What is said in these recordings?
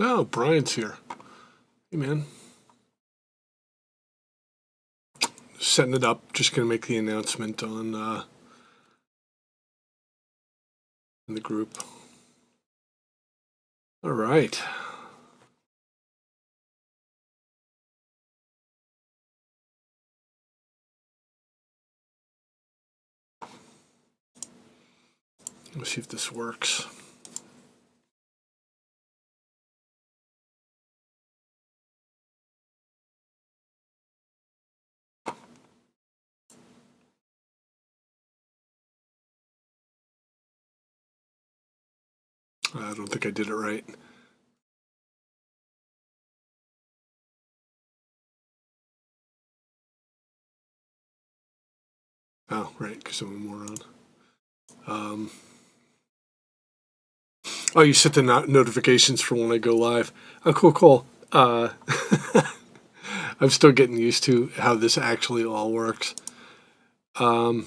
Oh, Brian's here. Hey, man. Setting it up. Just going to make the announcement on in the group. All right. Let's see if this works. I don't think I did it right. Oh, right, because I'm a moron. Oh, you set the notifications for when I go live. Oh, cool, cool. I'm still getting used to how this actually all works. I'm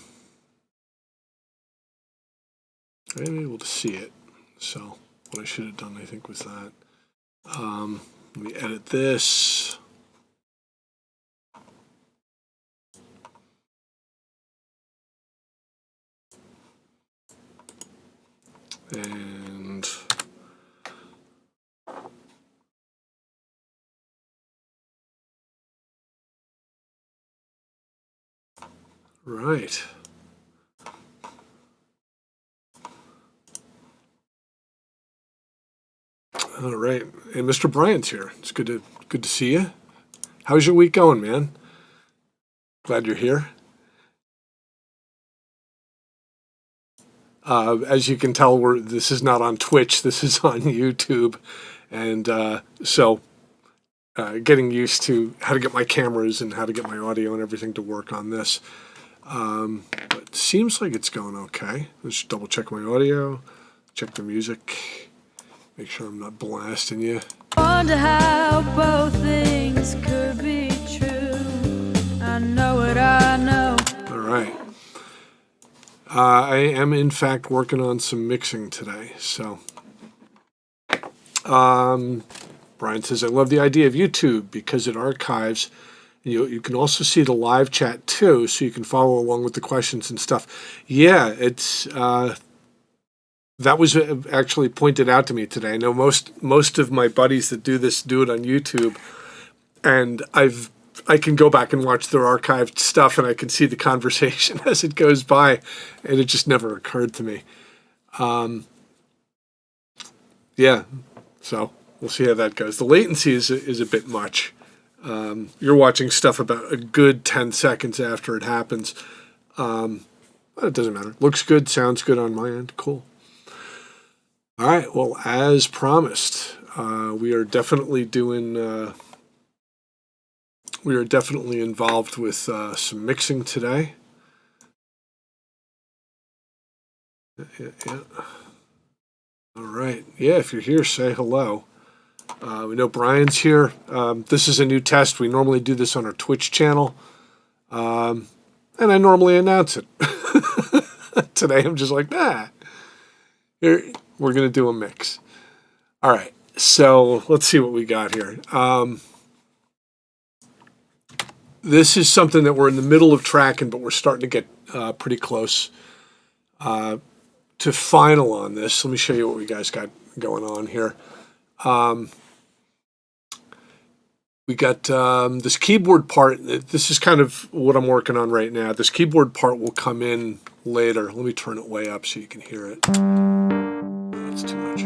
able to see it. So what I should have done, I think, was that. Let me edit this. And right. All right. And Mr. Bryant's here. It's good to see you. How's your week going, man? Glad you're here. As you can tell, this is not on Twitch. This is on YouTube, and so getting used to how to get my cameras and how to get my audio and everything to work on this. But it seems like it's going okay. Let's double check my audio, check the music, make sure I'm not blasting you. Wonder how both things could be true. I know what I know. All right. I am, in fact, working on some mixing today. So, Brian says, I love the idea of YouTube because it archives. You can also see the live chat, too, so you can follow along with the questions and stuff. Yeah, it's that was actually pointed out to me today. I know most of my buddies that do this do it on YouTube, and I can go back and watch their archived stuff, and I can see the conversation as it goes by, and it just never occurred to me. Yeah, so we'll see how that goes. The latency is a bit much. You're watching stuff about a good 10 seconds after it happens. But it doesn't matter. Looks good, sounds good on my end. Cool. All right, well, as promised, we are definitely doing... We are definitely involved with some mixing today. Yeah. All right. Yeah, if you're here, say hello. We know Brian's here. This is a new test. We normally do this on our Twitch channel. And I normally announce it. Today I'm just like, here, we're going to do a mix. All right. So let's see what we got here. This is something that we're in the middle of tracking, but we're starting to get pretty close to final on this. Let me show you what we guys got going on here. We got this keyboard part. This is kind of what I'm working on right now. This keyboard part will come in later. Let me turn it way up so you can hear it. Oh, that's too much.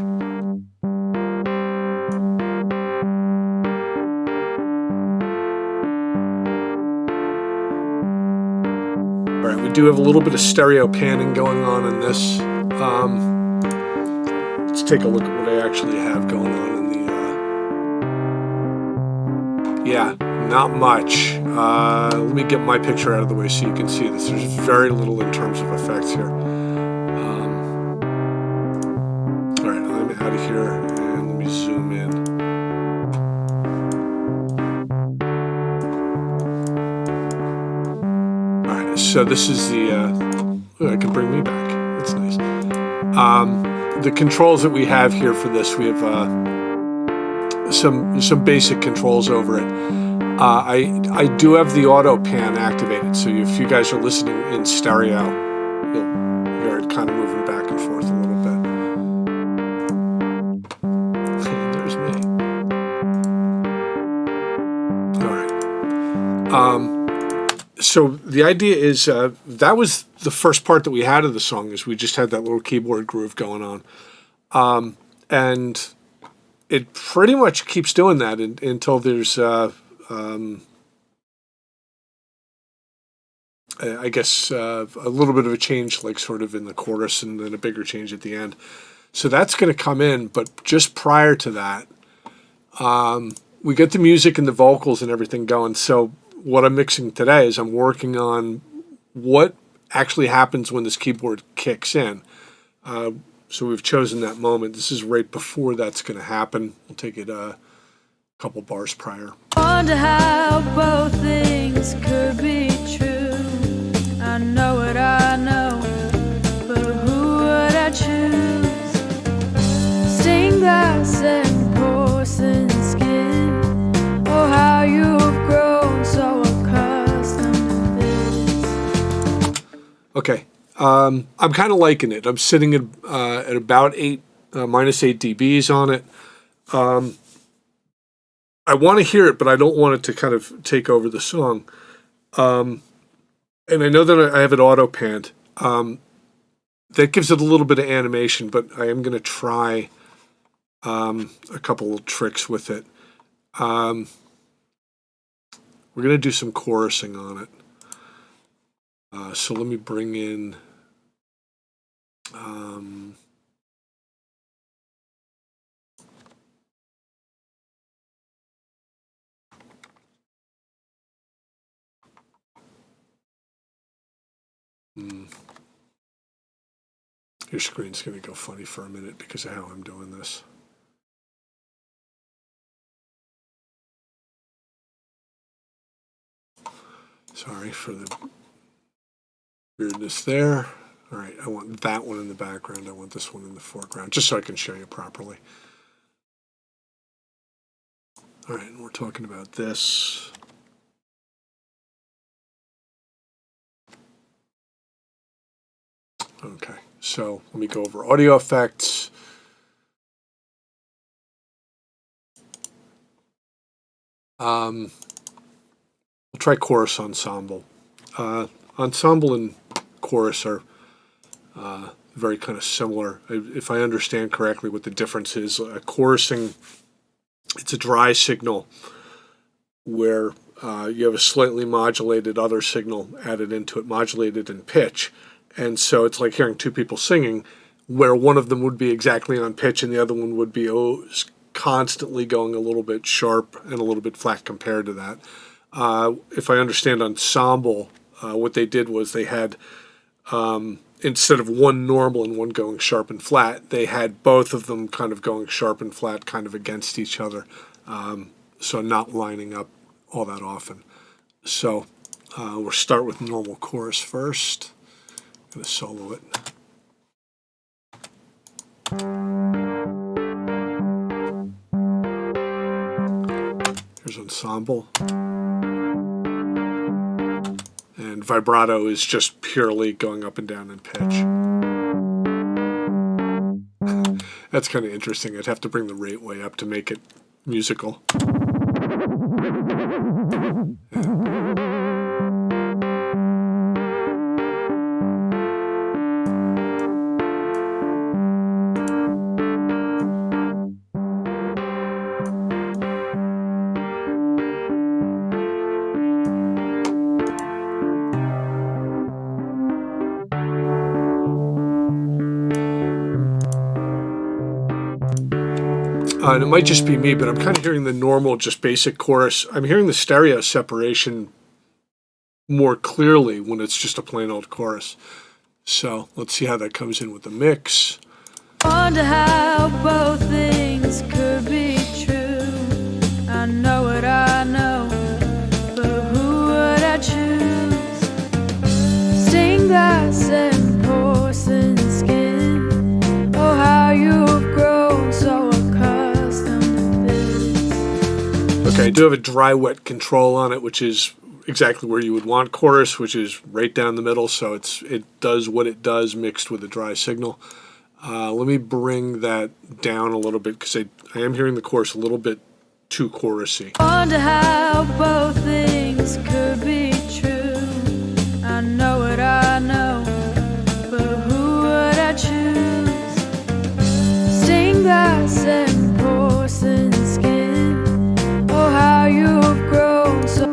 All right, we do have a little bit of stereo panning going on in this. Let's take a look at what I actually have going on in the... yeah, not much. Let me get my picture out of the way so you can see this. There's very little in terms of effects here. All right, I'm out of here, and let me zoom in. All right, so this is the... I can bring me back. That's nice. The controls that we have here for this, we have some basic controls over it. I do have the auto pan activated, so if you guys are listening in stereo, you'll hear it kind of moving back and forth a little bit. And there's me. All right. So the idea is that was the first part that we had of the song, is we just had that little keyboard groove going on. And it pretty much keeps doing that until there's, I guess, a little bit of a change, like sort of in the chorus, and then a bigger change at the end. So that's going to come in, but just prior to that, we get the music and the vocals and everything going. So what I'm mixing today is I'm working on what actually happens when this keyboard kicks in. So we've chosen that moment. This is right before that's going to happen. We'll take it a couple bars prior. Wonder how both things could be true. I know what I know, but who would I choose? Stained glass and porcelain skin. Oh, how you've grown so accustomed to this. Okay. I'm kind of liking it. I'm sitting at about minus 8 dBs on it. I want to hear it, but I don't want it to kind of take over the song. And I know that I have it auto panned. That gives it a little bit of animation, but I am going to try a couple of tricks with it. We're going to do some chorusing on it. So let me bring in... Your screen's going to go funny for a minute because of how I'm doing this. Sorry for the weirdness there. All right, I want that one in the background. I want this one in the foreground, just so I can show you properly. All right, and we're talking about this. Okay, so let me go over audio effects. We'll try chorus ensemble. Ensemble and chorus are very kind of similar. If I understand correctly what the difference is, chorusing, it's a dry signal where you have a slightly modulated other signal added into it, modulated in pitch. And so it's like hearing two people singing, where one of them would be exactly on pitch and the other one would be constantly going a little bit sharp and a little bit flat compared to that. If I understand ensemble, what they did was they had, instead of one normal and one going sharp and flat, they had both of them kind of going sharp and flat kind of against each other, so not lining up all that often. So we'll start with normal chorus first. I'm going to solo it. Here's ensemble. And vibrato is just purely going up and down in pitch. That's kind of interesting. I'd have to bring the rate way up to make it musical. And it might just be me, but I'm kind of hearing the normal, just basic chorus. I'm hearing the stereo separation more clearly when it's just a plain old chorus. So let's see how that comes in with the mix. Wonder how both things could be true. I know what I know, but who would I choose? Stained glass and porcelain skin. Oh, how you've grown so accustomed to this. Okay, I do have a dry wet control on it, which is exactly where you would want chorus, which is right down the middle. So it does what it does mixed with a dry signal. Let me bring that down a little bit because I am hearing the chorus a little bit too chorusy. Wonder how both things could be true. I know what I know, but who would I choose? Stained glass and porcelain skin. Oh, how you've grown so.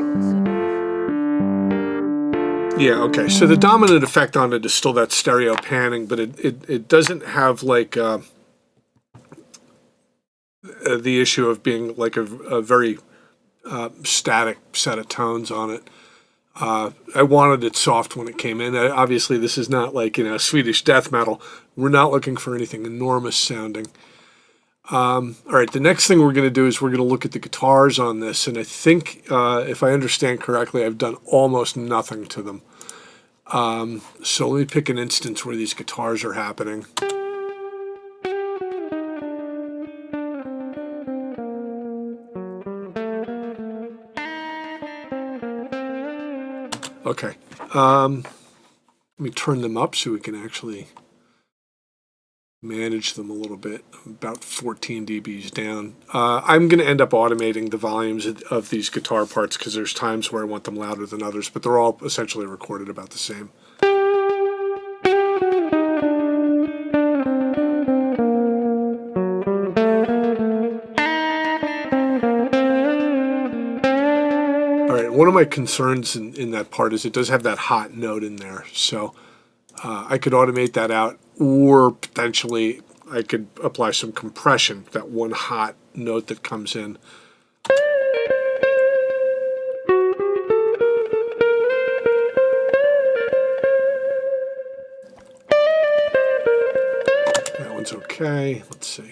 Yeah, okay. So the dominant effect on it is still that stereo panning, but it doesn't have like the issue of being like a very static set of tones on it. I wanted it soft when it came in. Obviously, this is not like, Swedish death metal. We're not looking for anything enormous sounding. All right, the next thing we're going to do is we're going to look at the guitars on this, and I think, if I understand correctly, I've done almost nothing to them. So let me pick an instance where these guitars are happening. Okay, let me turn them up so we can actually manage them a little bit. About 14 dBs down. I'm going to end up automating the volumes of these guitar parts because there's times where I want them louder than others, but they're all essentially recorded about the same. All right, one of my concerns in that part is it does have that hot note in there, so I could automate that out, or potentially I could apply some compression, that one hot note that comes in. That one's okay. Let's see.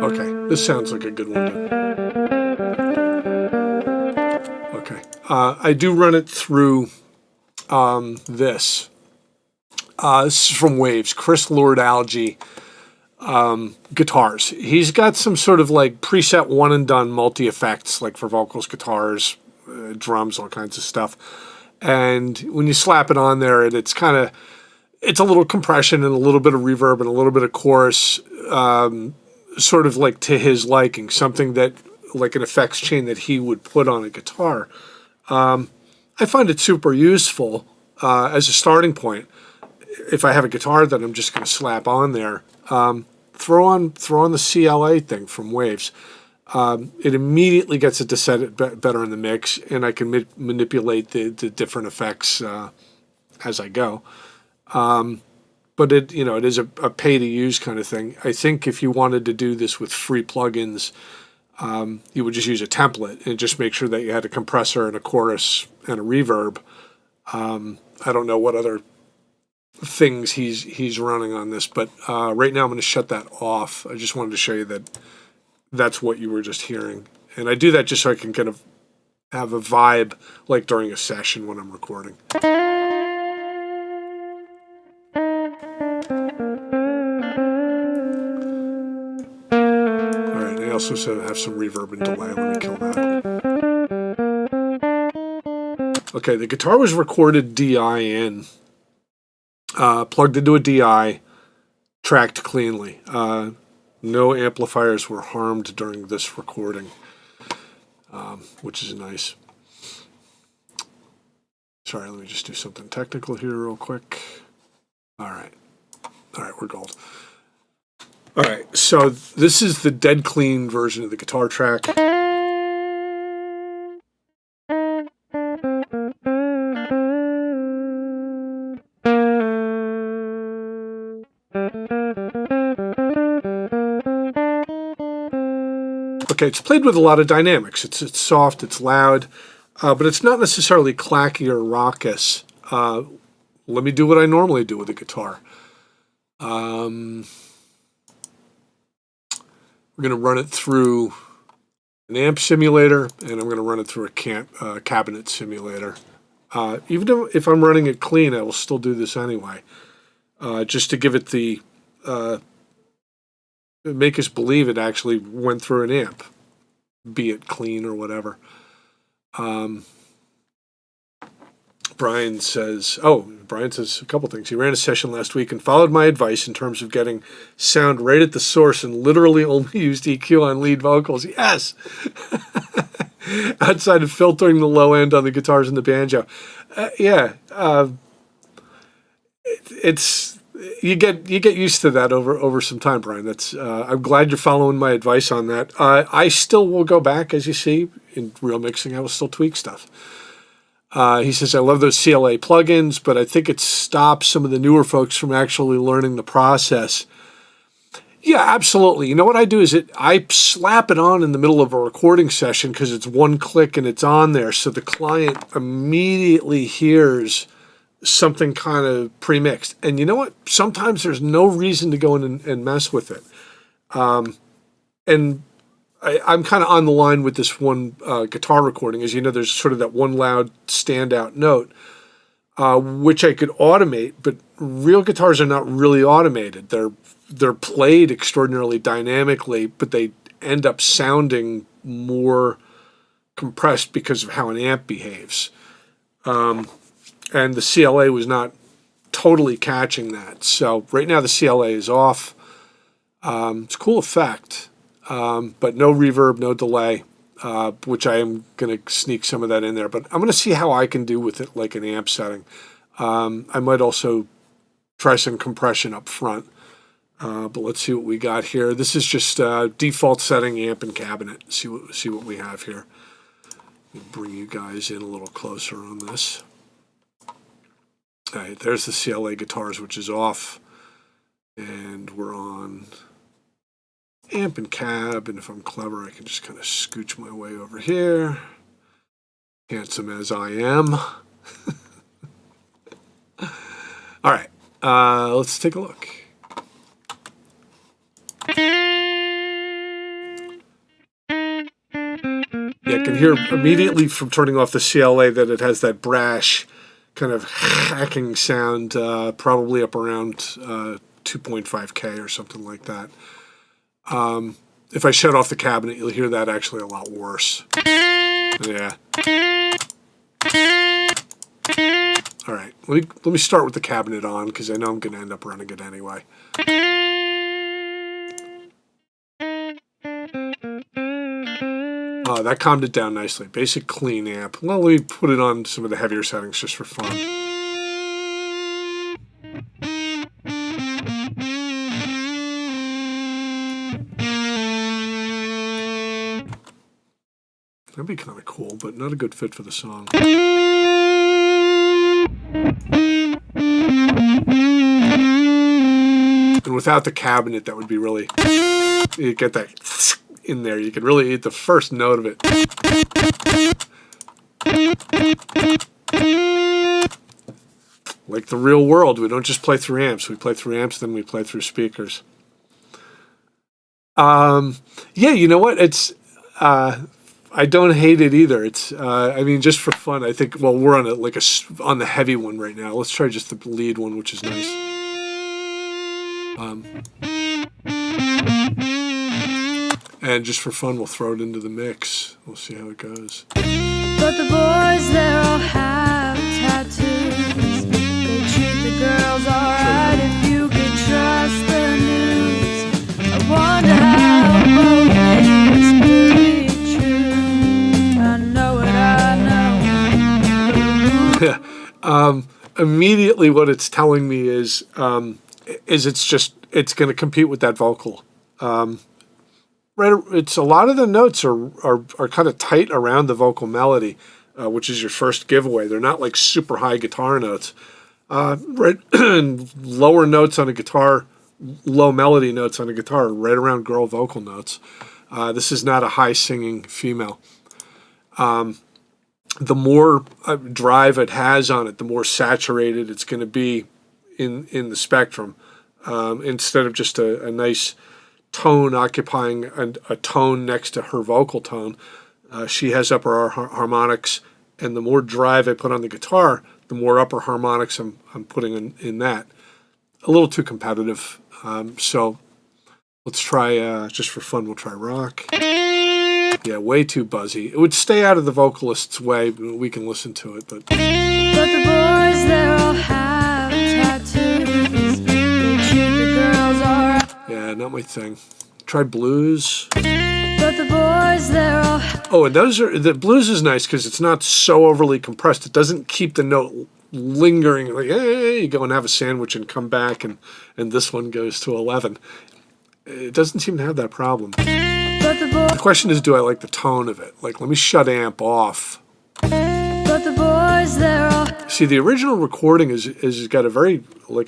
Okay, this sounds like a good one too. Okay, I do run it through this. This is from Waves, Chris Lord Algae guitars. He's got some sort of like preset one and done multi effects, like for vocals, guitars, drums, all kinds of stuff. And when you slap it on there, it's a little compression and a little bit of reverb and a little bit of chorus, sort of like to his liking, something that like an effects chain that he would put on a guitar. I find it super useful as a starting point. If I have a guitar that I'm just going to slap on there, throw on the CLA thing from Waves. It immediately gets it to set it better in the mix, and I can manipulate the different effects as I go. But it is a pay to use kind of thing. I think if you wanted to do this with free plugins, you would just use a template and just make sure that you had a compressor and a chorus and a reverb. I don't know what other things he's running on this, but right now I'm going to shut that off. I just wanted to show you that that's what you were just hearing. And I do that just so I can kind of have a vibe like during a session when I'm recording. Alright, I also have some reverb and delay. Let me kill that. Okay, the guitar was recorded DI in, plugged into a DI, tracked cleanly. No amplifiers were harmed during this recording, which is nice. Sorry, let me just do something technical here real quick. All right, we're gold. All right, so this is the dead clean version of the guitar track. Okay, it's played with a lot of dynamics. It's soft, it's loud, but it's not necessarily clacky or raucous. Let me do what I normally do with a guitar. We're going to run it through an amp simulator, and I'm going to run it through a cabinet simulator. Even if I'm running it clean, I will still do this anyway, just to give it the make us believe it actually went through an amp, be it clean or whatever. Brian says a couple things. He ran a session last week and followed my advice in terms of getting sound right at the source and literally only used EQ on lead vocals. Yes! Outside of filtering the low end on the guitars and the banjo. It's you get used to that over some time, Brian. That's I'm glad you're following my advice on that. I still will go back, as you see, in real mixing. I will still tweak stuff. He says, I love those CLA plugins, but I think it stops some of the newer folks from actually learning the process. Yeah, absolutely. You know what I do is I slap it on in the middle of a recording session because it's one click and it's on there, so the client immediately hears something kind of pre-mixed. And you know what? Sometimes there's no reason to go in and mess with it. And I'm kind of on the line with this one guitar recording. As you know, there's sort of that one loud standout note, which I could automate, but real guitars are not really automated. They're played extraordinarily dynamically, but they end up sounding more compressed because of how an amp behaves. And the CLA was not totally catching that. So right now the CLA is off. It's a cool effect. But no reverb, no delay, which I am going to sneak some of that in there. But I'm going to see how I can do with it like an amp setting. I might also try some compression up front. But let's see what we got here. This is just default setting amp and cabinet. See what we have here. Let me bring you guys in a little closer on this. All right, there's the CLA guitars, which is off. And we're on amp and cab, and if I'm clever, I can just kind of scooch my way over here. Handsome as I am. All right, let's take a look. Yeah, I can hear immediately from turning off the CLA that it has that brash kind of hacking sound, probably up around 2.5K or something like that. If I shut off the cabinet, you'll hear that actually a lot worse. Yeah. All right, let me start with the cabinet on because I know I'm going to end up running it anyway. That calmed it down nicely. Basic clean amp. Well, let me put it on some of the heavier settings just for fun. That'd be kind of cool, but not a good fit for the song. And without the cabinet, that would be really... You get that in there. You can really eat the first note of it. Like the real world, we don't just play through amps. We play through amps, then we play through speakers. Yeah, you know what? It's... I don't hate it either. It's, I mean, just for fun, I think, well, we're on on the heavy one right now. Let's try just the lead one, which is nice. And just for fun, we'll throw it into the mix. We'll see how it goes. The But the boys, they all have tattoos. They treat the girls alright if you could trust the news. I wonder how both things could be true. I know it, I know. Immediately what it's telling me is it's going to compete with that vocal. Right, it's a lot of the notes are kind of tight around the vocal melody, which is your first giveaway. They're not like super high guitar notes. Right, lower notes on a guitar, low melody notes on a guitar, right around girl vocal notes. This is not a high singing female. The more drive it has on it, the more saturated it's going to be in the spectrum. Instead of just a nice tone occupying a tone next to her vocal tone, she has upper harmonics, and the more drive I put on the guitar, the more upper harmonics I'm putting in that. A little too competitive. So let's try, just for fun, we'll try rock. Yeah, way too buzzy. It would stay out of the vocalist's way. We can listen to it, but the boys, they all have tattoos. They treat the girls alright. yeah, not my thing. Try blues. But the boys, they're all. Oh, and the blues is nice because it's not so overly compressed. It doesn't keep the note lingering like, hey, you go and have a sandwich and come back, and this one goes to 11. It doesn't seem to have that problem. The question is, do I like the tone of it? Like, let me shut amp off. But the boys, they're all. See, the original recording is got a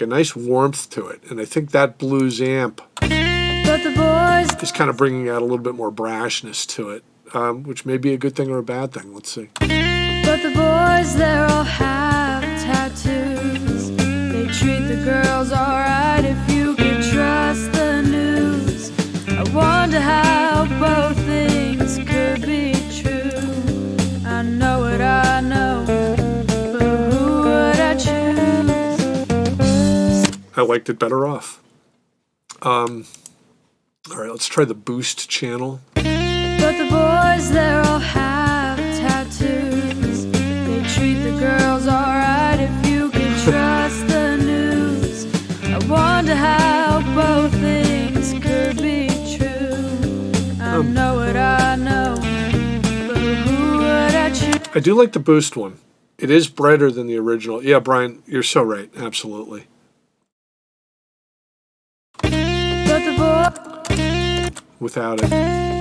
nice warmth to it, and I think that blues amp But the boys is kind of bringing out a little bit more brashness to it, which may be a good thing or a bad thing. Let's see. But the boys, they all have tattoos. They treat the girls alright if you could trust the news. I wonder how both things could be true. I know it, I know, but who would I choose? I liked it better off. All right, let's try the boost channel. But the boys, they all have tattoos. They treat the girls alright if you could trust the news. I wonder how both things could be true. I know it, I know, but who would I choose? I do like the boost one. It is brighter than the original. Yeah, Brian, you're so right. Absolutely. But the boy, Without it.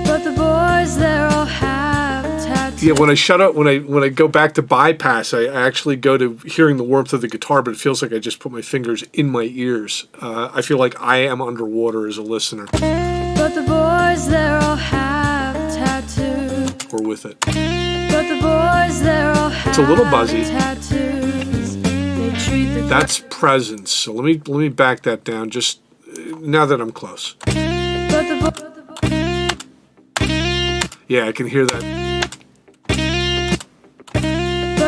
but the boys, they all have tattoos. Yeah, when I shut up, when I go back to bypass, I actually go to hearing the warmth of the guitar, but it feels like I just put my fingers in my ears. I feel like I am underwater as a listener. But the boys, they all have tattoos. Or with it. But the boys, they all have It's a little buzzy. tattoos. They treat the That's presence. So let me back that down just now that I'm close. but the Yeah, I can hear that. but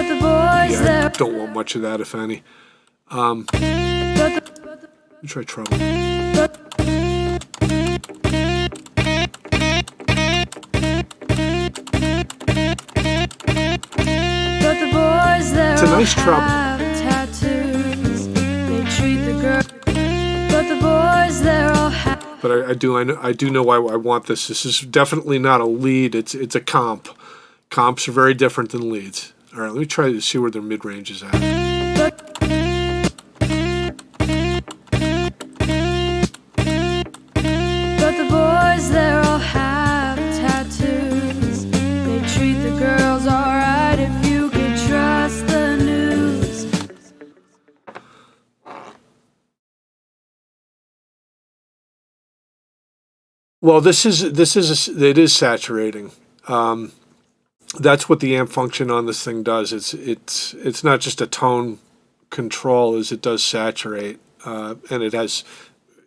the boys, Yeah, I they don't want much of that, if any. but the Let me try treble. But the boys, they It's a nice all treble. have tattoos. They treat the girl. But the boys, they all have. But I do know why I want this. This is definitely not a lead. It's a comp. Comps are very different than leads. All right, let me try to see where their mid range is at. But the boys, they all have tattoos. They treat the girls alright if you could trust the news. Well, it is saturating. That's what the amp function on this thing does. It's not just a tone control, as it does saturate, and it has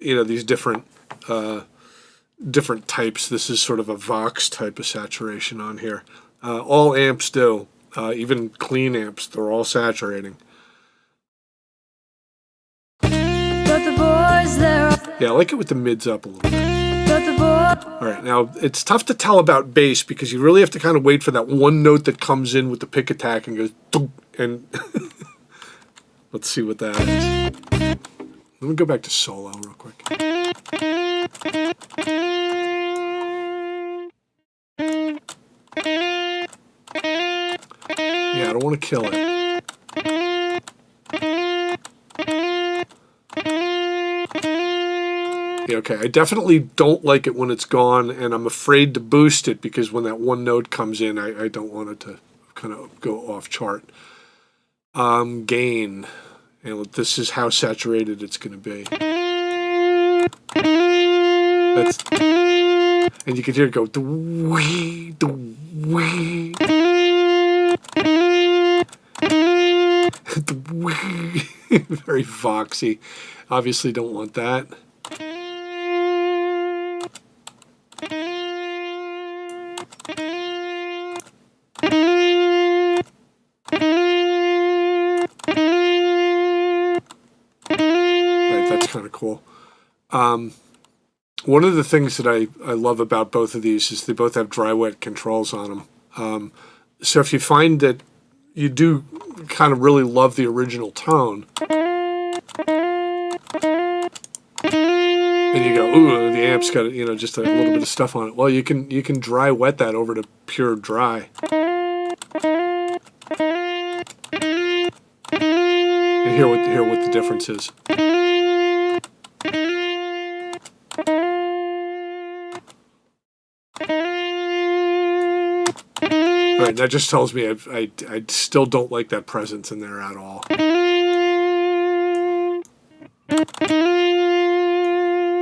these different types. This is sort of a Vox type of saturation on here. All amps do, even clean amps. They're all saturating. But the boys, they're all. Yeah, I like it with the mids up a little bit. But the All right, now it's tough to tell about bass because you really have to kind of wait for that one note that comes in with the pick attack and goes, "Dunk," and let's see what that is. Let me go back to solo real quick. Yeah, I don't want to kill it. Yeah, okay, I definitely don't like it when it's gone, and I'm afraid to boost it because when that one note comes in, I don't want it to kind of go off chart. Gain. And this is how saturated it's going to be. That's, and you can hear it go, dwee, dwee, dwee. Very voxy. Obviously don't want that. That's kind of cool. One of the things that I love about both of these is they both have dry wet controls on them. So if you find that you do kind of really love the original tone, and you go, ooh, the amp's got, you know, just a little bit of stuff on it. Well, you can dry wet that over to pure dry. And hear what the difference is. All right, that just tells me I still don't like that presence in there at all.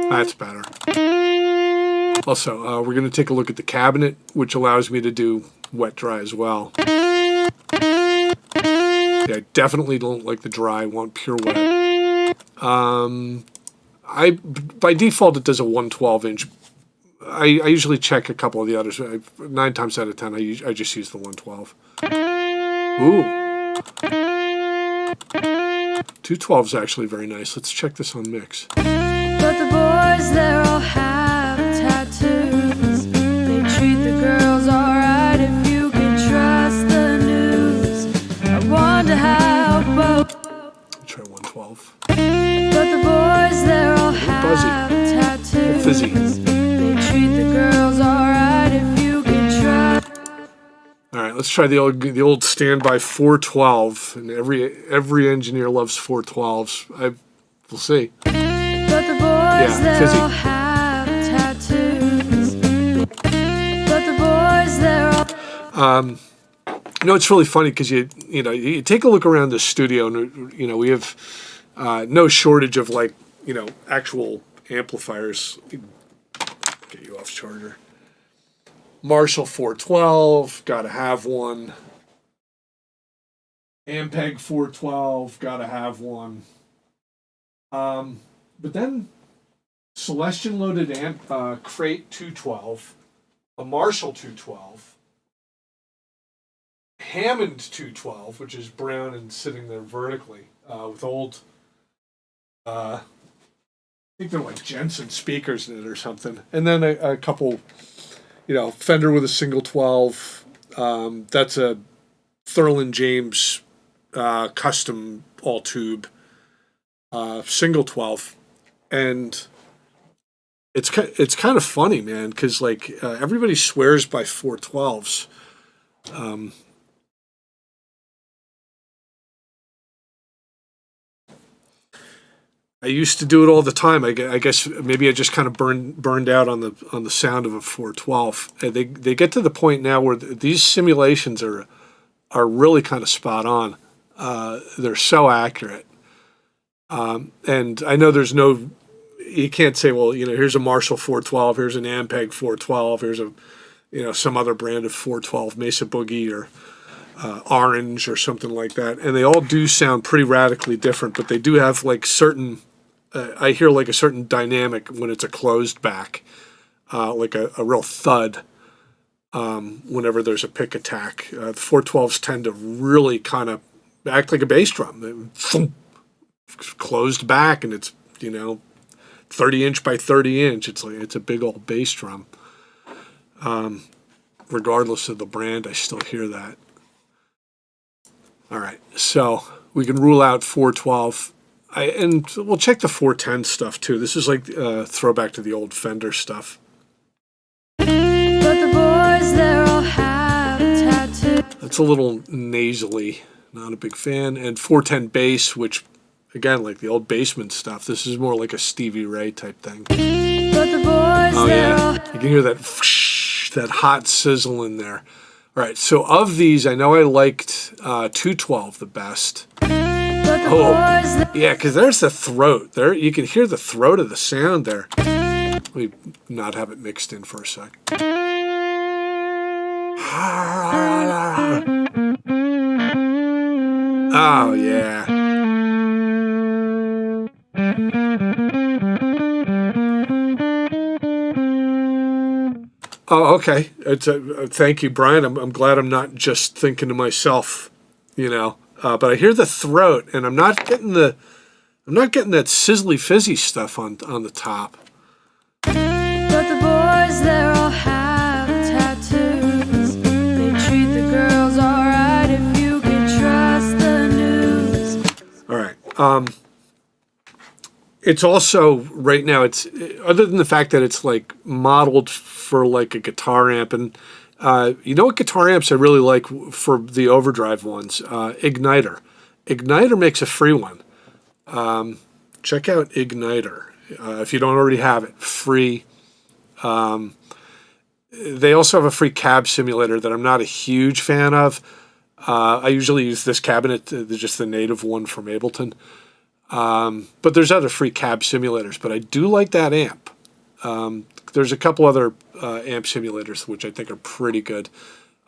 That's better. Also, we're going to take a look at the cabinet, which allows me to do wet dry as well. Yeah, I definitely don't like the dry. I want pure wet. By default it does a 112 inch. I usually check a couple of the others. 9 times out of 10, I just use the 112. Ooh. 212 is actually very nice. Let's check this on mix. But the boys, they all have tattoos. They treat the girls alright if you can trust the news. I wonder how both. Try 112. But the boys, they all have tattoos. Fizzy. They treat the girls alright if you can trust. All right, let's try the old standby 412. And every engineer loves 412s. We'll see. But the boys, they fizzy. all have tattoos. But the boys, they're all. You know, it's really funny because you take a look around the studio, and you know we have no shortage of actual amplifiers. Get you off charger. Marshall 412, gotta have one. Ampeg 412, gotta have one. But then Celestion loaded crate 212, a Marshall 212, Hammond 212, which is brown and sitting there vertically, with old, I think they're like Jensen speakers in it or something. And then a couple, Fender with a single 12. That's a Thurland James custom all tube single 12. And it's kind of funny, man, because everybody swears by 412s. I used to do it all the time. I guess maybe I just kind of burned out on the sound of a 412. They get to the point now where these simulations are really kind of spot on. They're so accurate. And I know you can't say, well, here's a Marshall 412, here's an Ampeg 412, here's some other brand of 412, Mesa Boogie or Orange or something like that. And they all do sound pretty radically different, but they do have certain, I hear a certain dynamic when it's a closed back, like a real thud whenever there's a pick attack. The 412s tend to really kind of act like a bass drum. Thump, closed back, and it's 30 inch by 30 inch. It's a big old bass drum. Regardless of the brand, I still hear that. All right, so we can rule out 412. And we'll check the 410 stuff too. This is like throwback to the old Fender stuff. But the boys, they're all have tattoos. That's a little nasally. Not a big fan. And 410 bass, which, again, like the old Basement stuff, this is more like a Stevie Ray type thing. But the boys, Oh they're yeah, all you can hear that whoosh, that hot sizzle in there. All right, so of these, I know I liked 212 the best. but the Oh, boys, yeah, because there's the throat. There, you can hear the throat of the sound there. Let me not have it mixed in for a sec. Oh yeah. Oh, okay. It's thank you, Brian. I'm glad I'm not just thinking to myself, you know. But I hear the throat, and I'm not getting that sizzly fizzy stuff on the top. but the boys, they're all have tattoos. They treat the girls alright if you can trust the news. All right. It's also right now. It's other than the fact that it's like modeled for like a guitar amp, and you know what guitar amps I really like for the overdrive ones? Igniter. Igniter makes a free one. Check out Igniter if you don't already have it. Free. They also have a free cab simulator that I'm not a huge fan of. I usually use this cabinet, just the native one from Ableton. But there's other free cab simulators, but I do like that amp. There's a couple other amp simulators which I think are pretty good.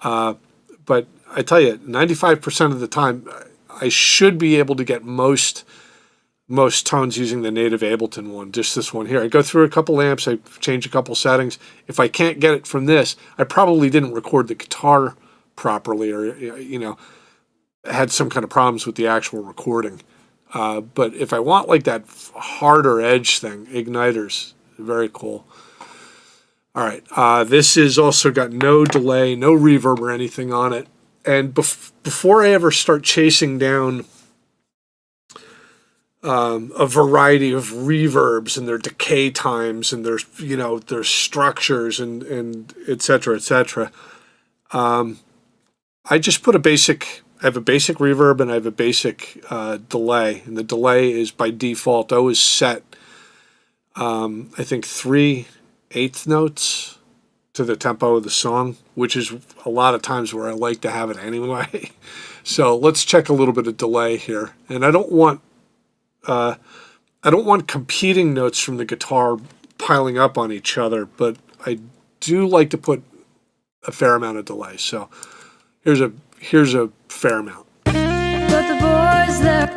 But I tell you, 95% of the time, I should be able to get most tones using the native Ableton one, just this one here. I go through a couple amps, I change a couple settings. If I can't get it from this, I probably didn't record the guitar properly, or, you know, had some kind of problems with the actual recording. But if I want like that harder edge thing, Igniter's very cool. All right, this is also got no delay, no reverb or anything on it. And before I ever start chasing down a variety of reverbs and their decay times and their, you know, their structures and et cetera, I just put I have a basic reverb and I have a basic delay, and the delay is by default always set, I think 3/8 notes to the tempo of the song, which is a lot of times where I like to have it anyway. So let's check a little bit of delay here, and I don't want competing notes from the guitar piling up on each other, but I do like to put a fair amount of delay. So here's a fair amount. But the boys, they're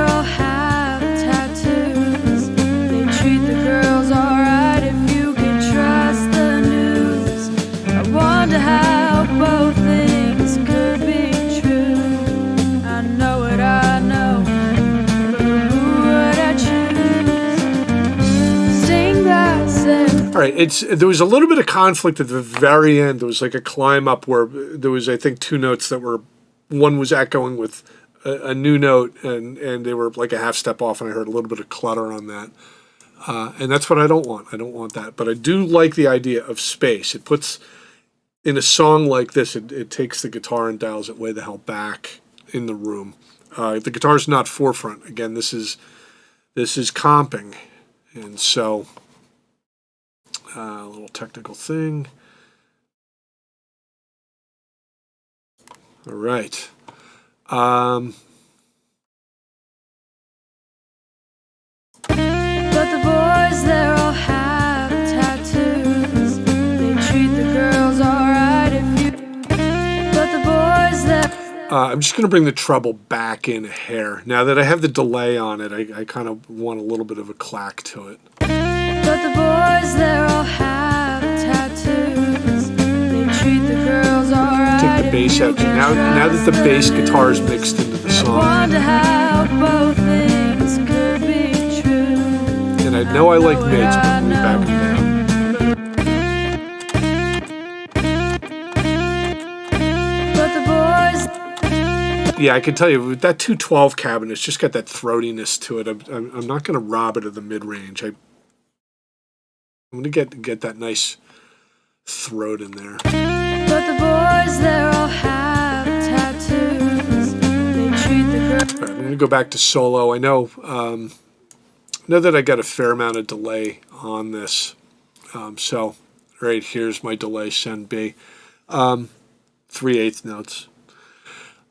all have tattoos. They treat the girls alright if you can trust the news. I wonder how both things could be true. I know what I know, but who would I choose? Sing that same. All right, there was a little bit of conflict at the very end. There was like a climb up where there was, I think, two notes that were, one was echoing with a new note, and they were like a half step off, and I heard a little bit of clutter on that. And that's what I don't want. I don't want that. But I do like the idea of space. It puts, in a song like this, it takes the guitar and dials it way the hell back in the room. The guitar's not forefront. Again, this is comping. And so, a little technical thing. All right. But the boys, they're all have tattoos. They treat the girls alright if you. But the boys, they're. I'm just going to bring the treble back in a hair. Now that I have the delay on it, I kind of want a little bit of a clack to it. But the boys, they're all have tattoos. They treat the girls alright. Take the bass out. Now that the bass guitar is mixed into the song. song. Wonder how both things could be true. And I know I like mids, but let me back them down. But the boys, Yeah, I can tell you, with that 212 cabinet, it's just got that throatiness to it. I'm not going to rob it of the mid-range. I'm going to get that nice throat in there. but the boys, they're all have tattoos. They treat the girl. All right, I'm going to go back to solo. I know that I got a fair amount of delay on this. So right here's my delay, send B. 3/8 notes.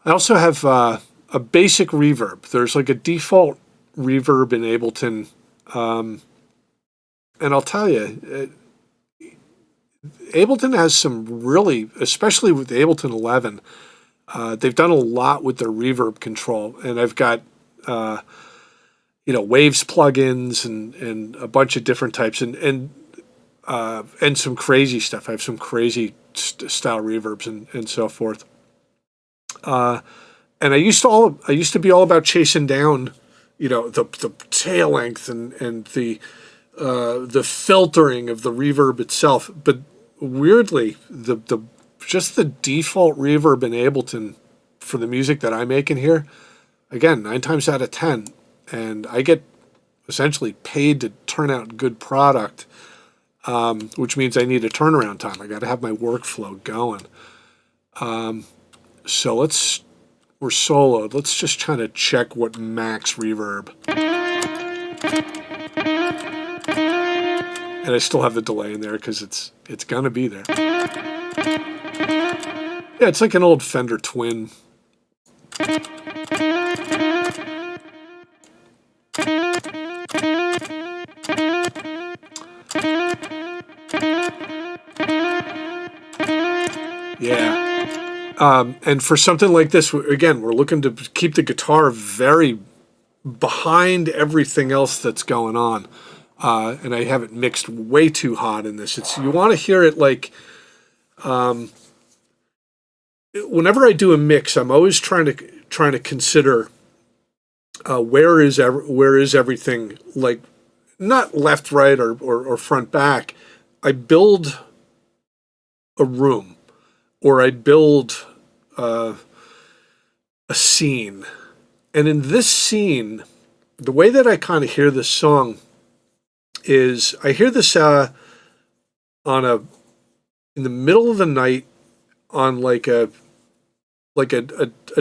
I also have a basic reverb. There's like a default reverb in Ableton. And I'll tell you, Ableton has some really, especially with Ableton 11, they've done a lot with their reverb control. And I've got, Waves plugins and a bunch of different types and some crazy stuff. I have some crazy style reverbs and so forth. And I used to be all about chasing down, the tail length and the filtering of the reverb itself. But weirdly, just the default reverb in Ableton for the music that I make in here, again, 9 times out of 10, and I get essentially paid to turn out good product, which means I need a turnaround time. I got to have my workflow going. So we're soloed. Let's just try to check what max reverb. And I still have the delay in there because it's gonna be there. Yeah, it's like an old Fender Twin. Yeah. And for something like this, again, we're looking to keep the guitar very behind everything else that's going on. And I have it mixed way too hot in this. You want to hear it like, whenever I do a mix, I'm always trying to consider where is everything, like not left, right, or front, back. I build a room. Or I build a scene. And in this scene, the way that I kind of hear this song is I hear this in the middle of the night on like a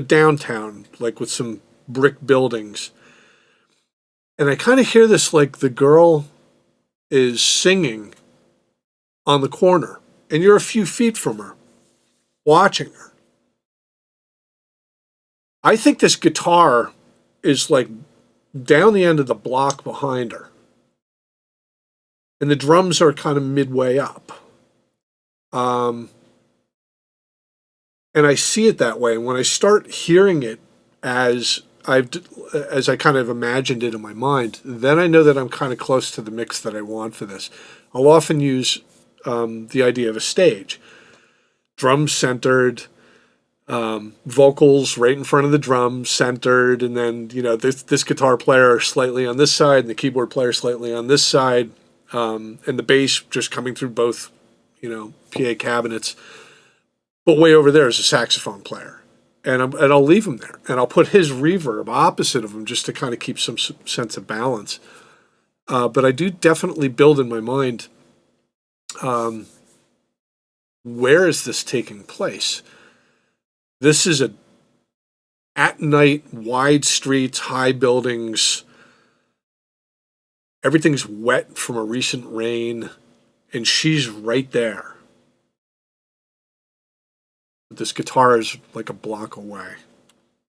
downtown, like with some brick buildings. And I kind of hear this like the girl is singing on the corner and you're a few feet from her, watching her. I think this guitar is like down the end of the block behind her. And the drums are kind of midway up. And I see it that way. And when I start hearing it as I kind of imagined it in my mind, then I know that I'm kind of close to the mix that I want for this. I'll often use the idea of a stage. Drums centered, vocals right in front of the drums centered, and then this guitar player slightly on this side and the keyboard player slightly on this side, and the bass just coming through both PA cabinets. But way over there is a saxophone player, and I'll leave him there, and I'll put his reverb opposite of him just to kind of keep some sense of balance. But I do definitely build in my mind, where is this taking place? This is at night, wide streets, high buildings. Everything's wet from a recent rain, and she's right there. But this guitar is like a block away.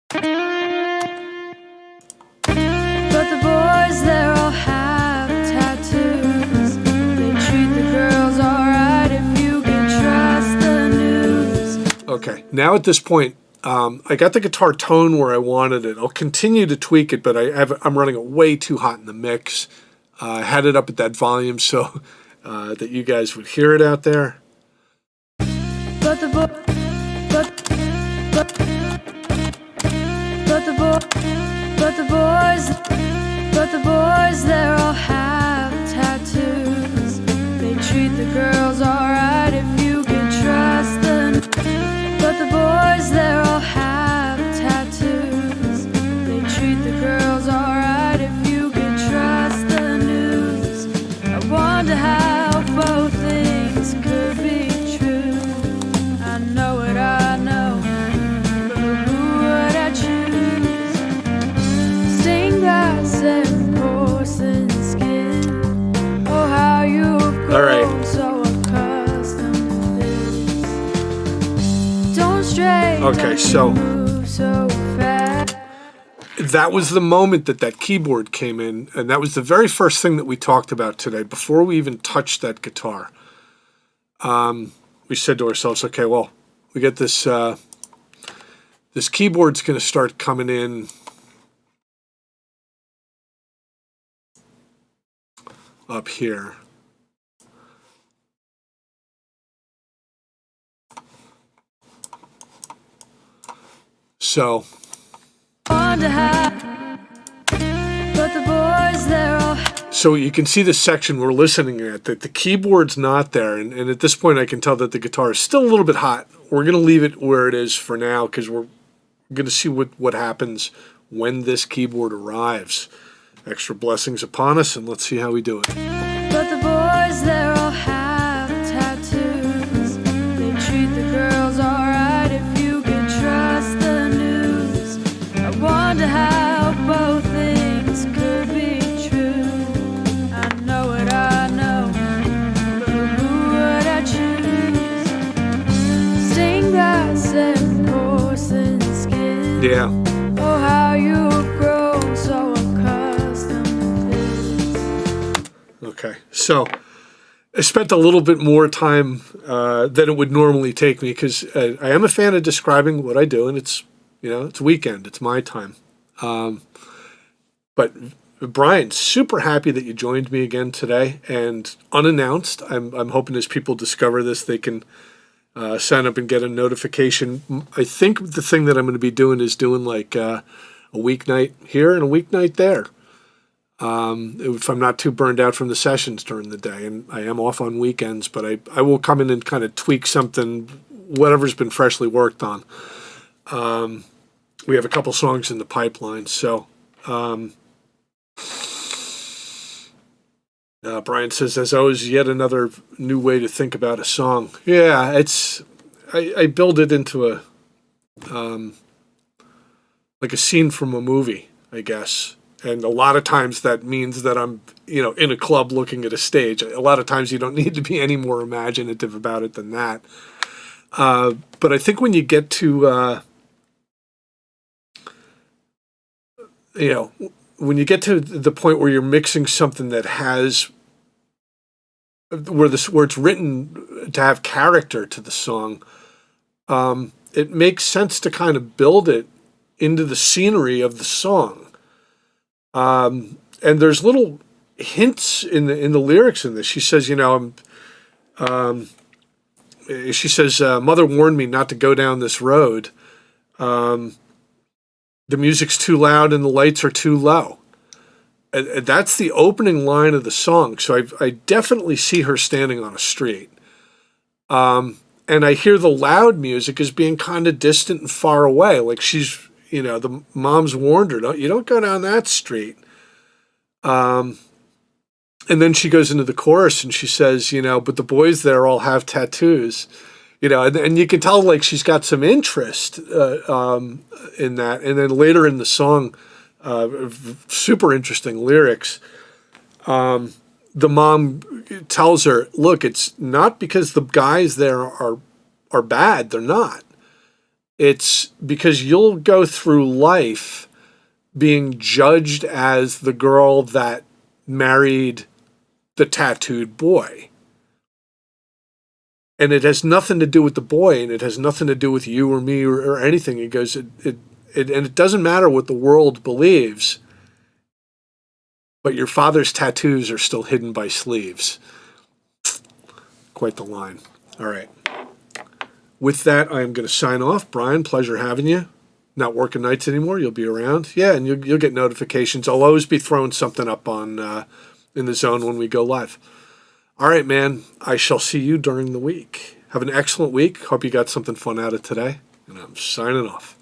But the boys, they're all have tattoos. They treat the girls alright if you can trust the news. Okay, now at this point, I got the guitar tone where I wanted it. I'll continue to tweak it, but I'm running it way too hot in the mix. I had it up at that volume so that you guys would hear it out there. But the boy, the boys, they're all have tattoos. They treat the girls alright if you can trust them. But the boys, they're all have tattoos. They treat the girls alright if you can trust the news. I wonder how both things could be true. I know what I know, but who would I choose? Stained glass and porcelain skin. Oh, how you've grown so accustomed to this. Don't stray. Okay, so move so fast. that was the moment that keyboard came in, and that was the very first thing that we talked about today before we even touched that guitar. We said to ourselves, okay, well, we get this this keyboard's going to start coming in up here. So Wonder how, but the boys, they're all so you can see the section we're listening at, that the keyboard's not there, and at this point I can tell that the guitar is still a little bit hot. We're going to leave it where it is for now because we're going to see what happens when this keyboard arrives. Extra blessings upon us, and let's see how we do it. but the boys, they're all have tattoos. They treat the girls alright if you can trust the news. I wonder how both things could be true. I know what I know, but who would I choose? Stained glass and porcelain skin. Yeah. Oh, how you've grown so accustomed to this. Okay, so I spent a little bit more time than it would normally take me because I am a fan of describing what I do, and it's it's weekend, it's my time. But Brian, super happy that you joined me again today, and unannounced. I'm hoping as people discover this, they can sign up and get a notification. I think the thing that I'm going to be doing is doing like a weeknight here and a weeknight there. If I'm not too burned out from the sessions during the day, and I am off on weekends, but I will come in and kind of tweak something, whatever's been freshly worked on. We have a couple songs in the pipeline, so Brian says, as always, yet another new way to think about a song. Yeah, I build it into a like a scene from a movie, I guess. And a lot of times that means that I'm, in a club looking at a stage. A lot of times you don't need to be any more imaginative about it than that. But I think when you get to, when you get to the point where you're mixing something that has, where it's written to have character to the song, it makes sense to kind of build it into the scenery of the song. And there's little hints in the lyrics in this. She says, she says, mother warned me not to go down this road. The music's too loud and the lights are too low. And that's the opening line of the song. So I definitely see her standing on a street. And I hear the loud music as being kind of distant and far away. Like she's, the mom's warned her, you don't go down that street. And then she goes into the chorus and she says, but the boys there all have tattoos, and you can tell like she's got some interest in that. And then later in the song, super interesting lyrics. The mom tells her, look, it's not because the guys there are bad. They're not. It's because you'll go through life being judged as the girl that married the tattooed boy. And it has nothing to do with the boy, and it has nothing to do with you or me or anything. It goes, and it doesn't matter what the world believes, but your father's tattoos are still hidden by sleeves. Quite the line. All right. With that, I am going to sign off. Brian, pleasure having you. not working nights anymore. You'll be around. Yeah, and you'll get notifications. I'll always be throwing something up on in the zone when we go live. All right, man. I shall see you during the week. Have an excellent week. Hope you got something fun out of today. And I'm signing off.